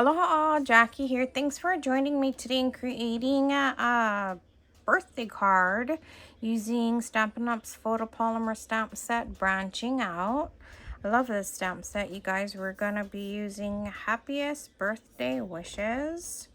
Aloha, Jackie here. Thanks for joining me today in creating a birthday card using Stampin' Up's photopolymer stamp set, Branching Out. I love this stamp set, you guys. We're going to be using Happiest Birthday Wishes.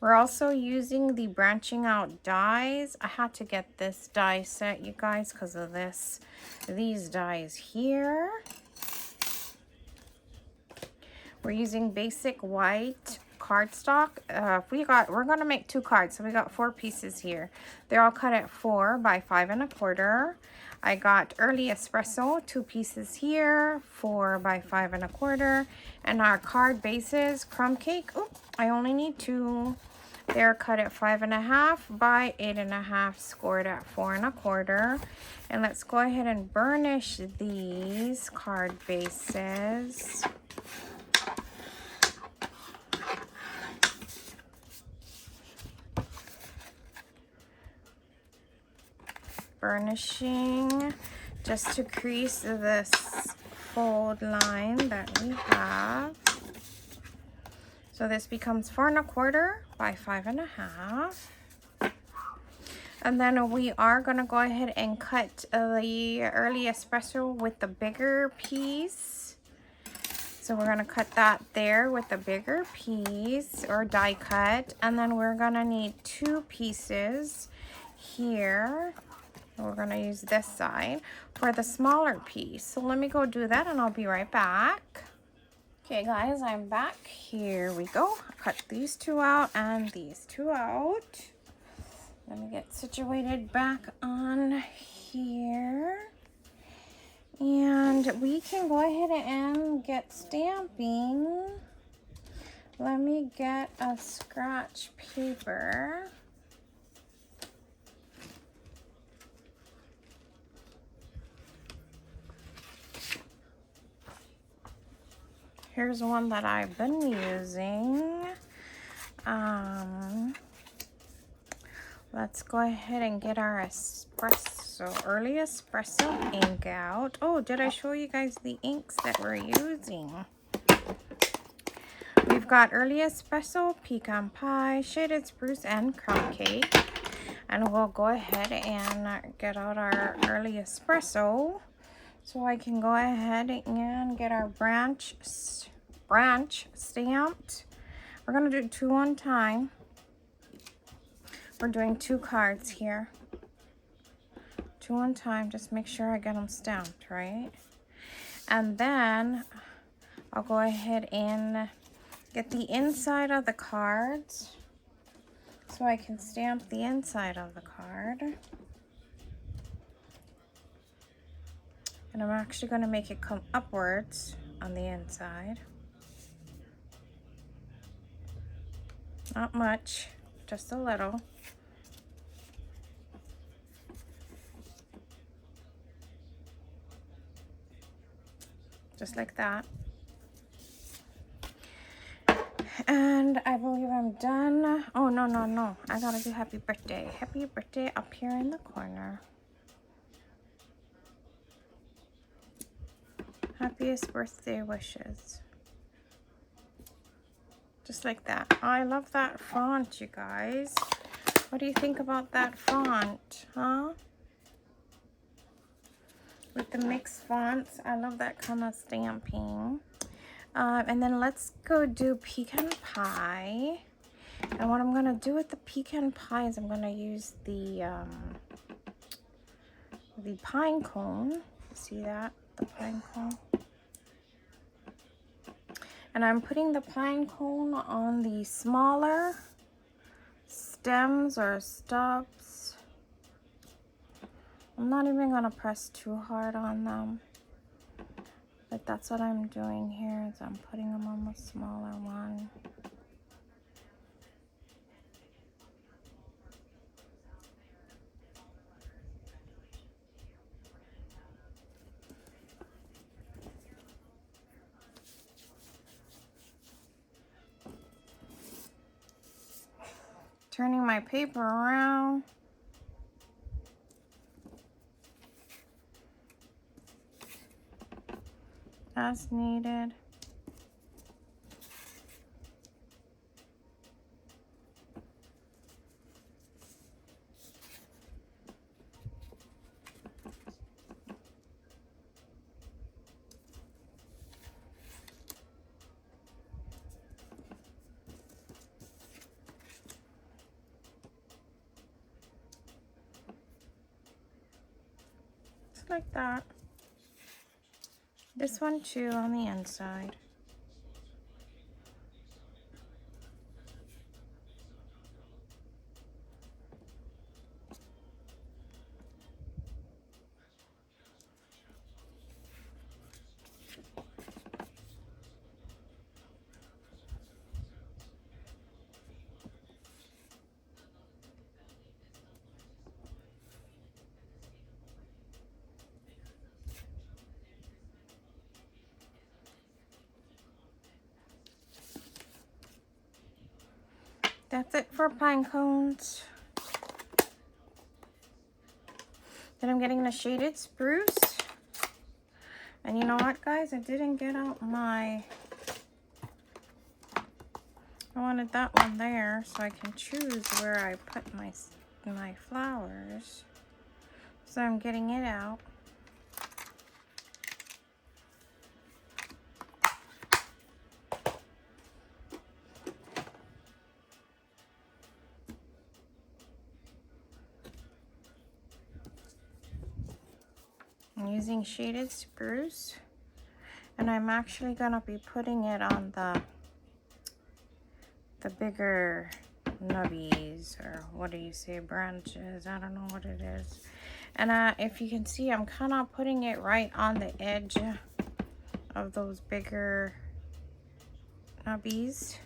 We're also using the Branching Out dies. I had to get this die set, you guys, because of these dies here. We're using basic white cardstock. We're gonna make 2 cards, so we got 4 pieces here. They're all cut at 4 by 5 1/4. I got Early Espresso, 2 pieces here, 4 by 5 1/4. And our card bases, Crumb Cake. Oh, I only need 2. They're cut at 5 1/2 by 8 1/2, scored at 4 1/4. And let's go ahead and burnish these card bases. Burnishing just to crease this fold line that we have. So this becomes 4 1/4 by 5 1/2. And then we are going to go ahead and cut the Early Espresso with the bigger piece. So we're going to cut that there with the bigger piece or die cut. And then we're going to need 2 pieces here. We're going to use this side for the smaller piece. So let me go do that and I'll be right back. Okay guys, I'm back. Here we go. I cut these 2 out and these 2 out. Let me get situated back on here. And we can go ahead and get stamping. Let me get a scratch paper. Here's one that I've been using. Let's go ahead and get our Early Espresso ink out. Oh, did I show you guys the inks that we're using? We've got Early Espresso, Pecan Pie, Shaded Spruce, and Crumb Cake. And we'll go ahead and get out our Early Espresso. So I can go ahead and get our branch stamped. We're going to do 2 one time. We're doing 2 cards here. 2 one time. Just make sure I get them stamped, right? And then I'll go ahead and get the inside of the cards so I can stamp the inside of the card. And I'm actually going to make it come upwards on the inside. Not much, just a little. Just like that. And I believe I'm done. Oh, no. I gotta do happy birthday. Happy birthday up here in the corner. Happiest birthday wishes. Just like that. I love that font, you guys. What do you think about that font, huh? With the mixed fonts, I love that kind of stamping. And then let's go do Pecan Pie. And what I'm gonna do with the Pecan Pie is I'm gonna use the pine cone. See that? The pine cone. And I'm putting the pine cone on the smaller stems or stubs. I'm not even going to press too hard on them. But that's what I'm doing here, is I'm putting them on the smaller one. Turning my paper around. as needed. Just like that. This one too on the inside. That's it for pine cones. Then I'm getting the shaded spruce. And you know what, guys? I didn't get out my... I wanted that one there so I can choose where I put my flowers. So I'm getting it out. I'm using shaded spruce, and I'm actually gonna be putting it on the bigger nubbies, or what do you say, branches? I don't know what it is. And if you can see, I'm kind of putting it right on the edge of those bigger nubbies.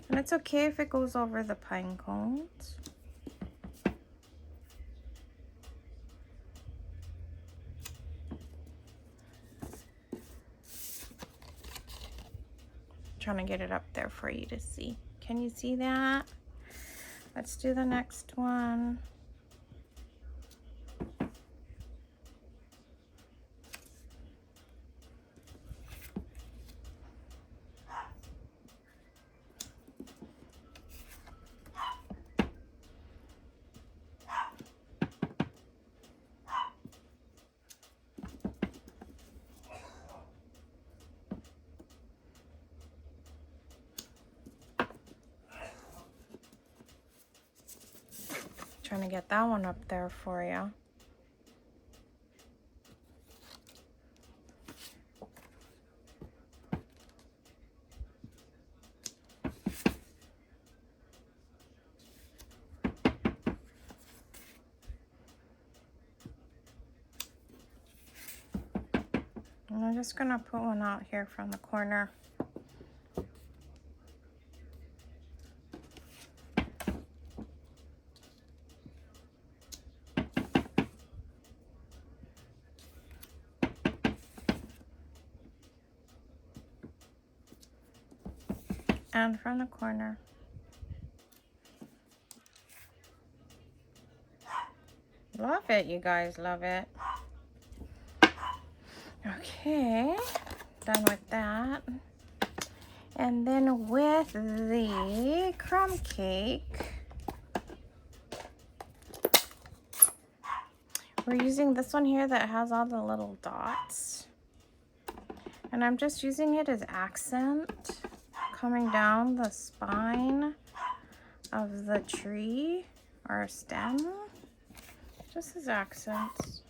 And it's okay if it goes over the pine cones. Trying to get it up there for you to see. Can you see that? Let's do the next one. Trying to get that one up there for you. And I'm just gonna put one out here from the corner. And from the corner. Love it, you guys, love it. Okay, done with that. And then with the crumb cake, we're using this one here that has all the little dots. And I'm just using it as accent, coming down the spine of the tree or stem, just as accents.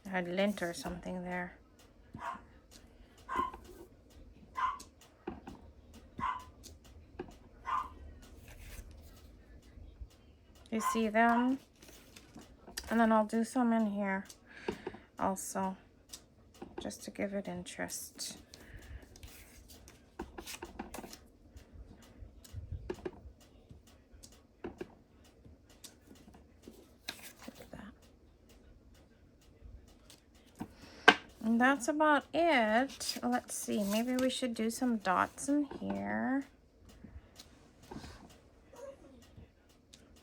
I had lint or something there. You see them? And then I'll do some in here also, just to give it interest. And that's about it. Let's see, maybe we should do some dots in here.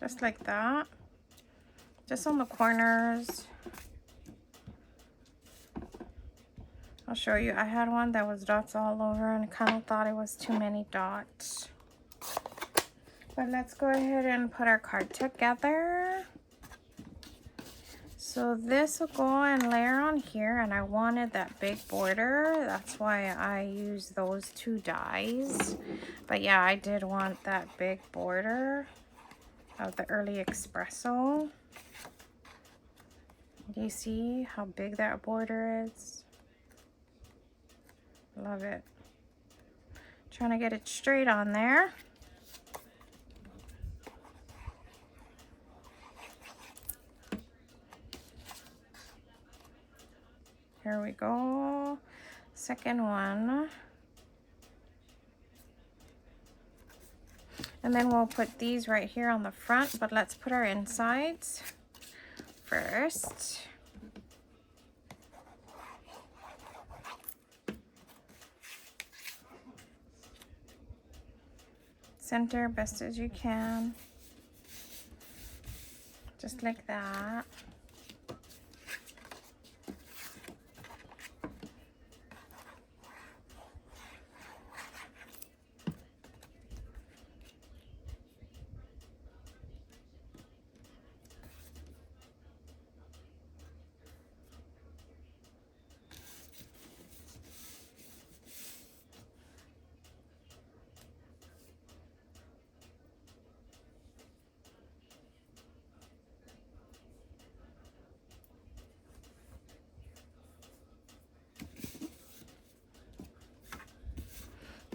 Just like that. just on the corners. I'll show you. I had one that was dots all over and kind of thought it was too many dots. But let's go ahead and put our card together. So this will go and layer on here, and I wanted that big border. That's why I used those 2 dies. But yeah, I did want that big border of the early espresso. Do you see how big that border is? Love it. Trying to get it straight on there. Here we go. Second one. And then we'll put these right here on the front, but let's put our insides first. Center best as you can. Just like that.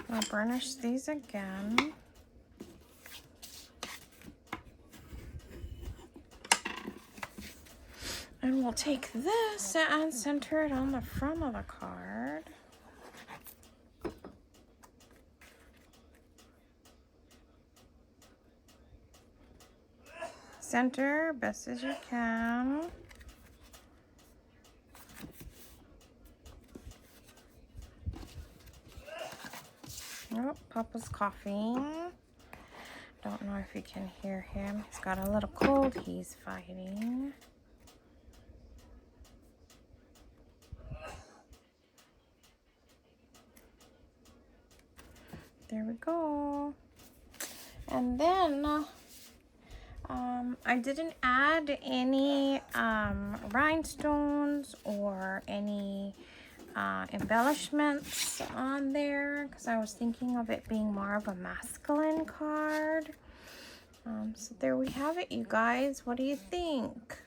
I'll burnish these again. And we'll take this and center it on the front of the card. Center best as you can. Oh, Papa's coughing. Don't know if you can hear him. He's got a little cold he's fighting. There we go. And then I didn't add any rhinestones or any embellishments on there because I was thinking of it being more of a masculine card. So there we have it, you guys. What do you think?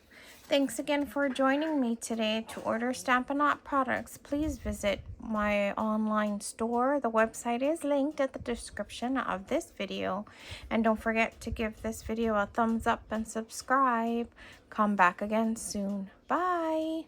Thanks again for joining me today. To order Stampin' Up products, please visit my online store. The website is linked at the description of this video. And don't forget to give this video a thumbs up and subscribe. Come back again soon. Bye!